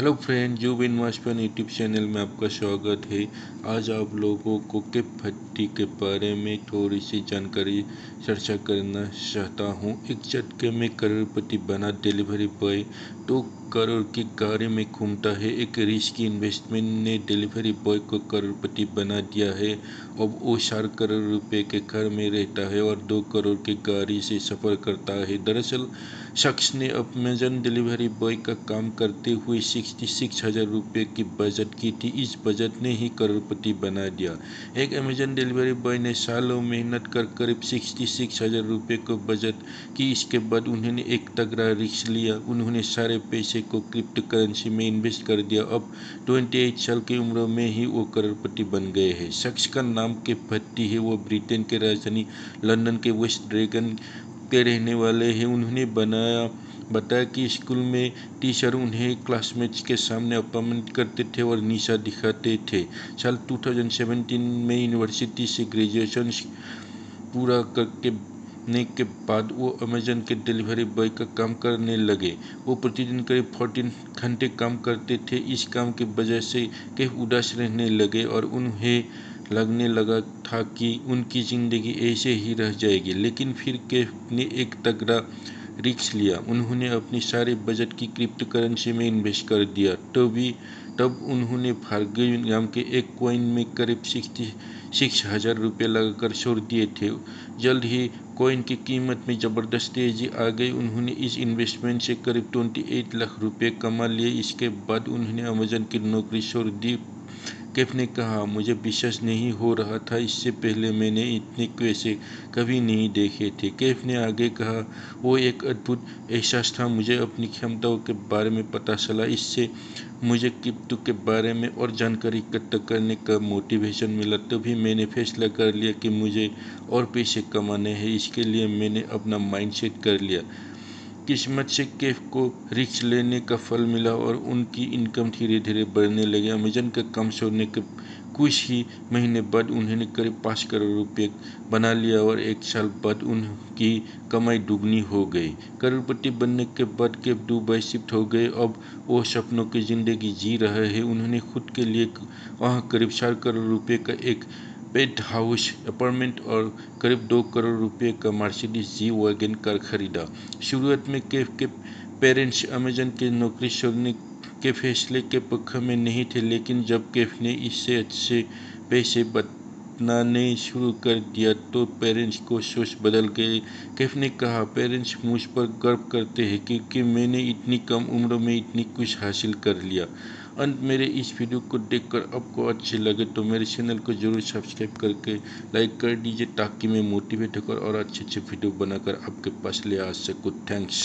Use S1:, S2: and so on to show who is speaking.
S1: Hello friend, जो बिन Vajpayee YouTube channel में आपका स्वागत है। आज आप लोगों को केप भट्टी के बारे में थोड़ी सी जानकारी चर्चा करना चाहता हूँ। एक झटके में करोड़पति बना डिलीवरी बॉय 2 करोड़ की गाड़ी में घूमता है। एक रिस्की इन्वेस्टमेंट ने डिलीवरी बॉय को करोड़पति बना दिया है। अब वो 4 करोड़ रुपए के घर में रहता है और 2 करोड़ की गाड़ी से सफ़र करता है। दरअसल शख्स ने अमेजन डिलीवरी बॉय का काम करते हुए 66,000 रुपये की बचत की थी। इस बचत ने ही करोड़पति बना दिया। एक अमेजन डिलीवरी बॉय ने सालों मेहनत कर करीब 66,000 रुपये को बचत की। इसके बाद उन्होंने एक तगड़ा रिस्क लिया। उन्होंने सारे पैसे को क्रिप्टो करेंसी में इन्वेस्ट कर दिया। अब 28 साल की उम्र में ही वो करोड़पति बन गए हैं। शख्स का नाम केप भट्टी है। वो ब्रिटेन के राजधानी लंदन के वेस्ट ड्रैगन के रहने वाले हैं। उन्होंने बताया कि स्कूल में टीचर उन्हें क्लासमेट्स के सामने अपमान करते थे और निशा दिखाते थे। साल 2017 में यूनिवर्सिटी से ग्रेजुएशन पूरा करने के बाद वो अमेजन के डिलीवरी बॉय का काम करने लगे। वो प्रतिदिन करीब 14 घंटे काम करते थे। इस काम की वजह से कैफ उदास रहने लगे और उन्हें लगने लगा था कि उनकी ज़िंदगी ऐसे ही रह जाएगी। लेकिन फिर कैफ ने एक तगड़ा रिस्क लिया। उन्होंने अपनी सारी बजट की क्रिप्टो करेंसी में इन्वेस्ट कर दिया। तब उन्होंने भार्गवी नाम के एक कॉइन में करीब 66,000 रुपये लगाकर छोड़ दिए थे। जल्द ही कॉइन की कीमत में ज़बरदस्त तेजी आ गई। उन्होंने इस इन्वेस्टमेंट से करीब 28 लाख रुपये कमा लिए। इसके बाद उन्होंने अमेजन की नौकरी छोड़ दी। कैफ ने कहा, मुझे विश्वास नहीं हो रहा था। इससे पहले मैंने इतने पैसे कभी नहीं देखे थे। कैफ ने आगे कहा, वो एक अद्भुत एहसास था। मुझे अपनी क्षमताओं के बारे में पता चला। इससे मुझे क्रिप्टो के बारे में और जानकारी इकट्ठा करने का मोटिवेशन मिला। तभी मैंने फैसला कर लिया कि मुझे और पैसे कमाने हैं। इसके लिए मैंने अपना माइंडसेट कर लिया। किस्मत से कैफ को रिस्क लेने का फल मिला और उनकी इनकम धीरे धीरे बढ़ने लगी। अमेजन का काम छोड़ने के कुछ ही महीने बाद उन्होंने करीब 5 करोड़ रुपये बना लिया और 1 साल बाद उनकी कमाई दुगनी हो गई। करोड़पति बनने के बाद कैफ दुबई शिफ्ट हो गए। अब वो सपनों की ज़िंदगी जी रहे हैं। उन्होंने खुद के लिए वहाँ करीब 4 करोड़ रुपये का एक पेंट हाउस अपार्टमेंट और करीब 2 करोड़ रुपये का मर्सिडीज जी वैगन कार खरीदा। शुरुआत में कैफ के पेरेंट्स अमेजन के नौकरी छोड़ने के फैसले के पक्ष में नहीं थे, लेकिन जब कैफ ने इससे अच्छे पैसे बनाने शुरू कर दिया तो पेरेंट्स को सोच बदल गए। कैफ ने कहा, पेरेंट्स मुझ पर गर्व करते हैं क्योंकि मैंने इतनी कम उम्र में इतनी कुछ हासिल कर लिया। अंत मेरे इस वीडियो को देखकर आपको अच्छे लगे तो मेरे चैनल को जरूर सब्सक्राइब करके लाइक कर दीजिए, ताकि मैं मोटिवेट होकर और अच्छे अच्छे वीडियो बनाकर आपके पास ले आ सकूँ। थैंक्स।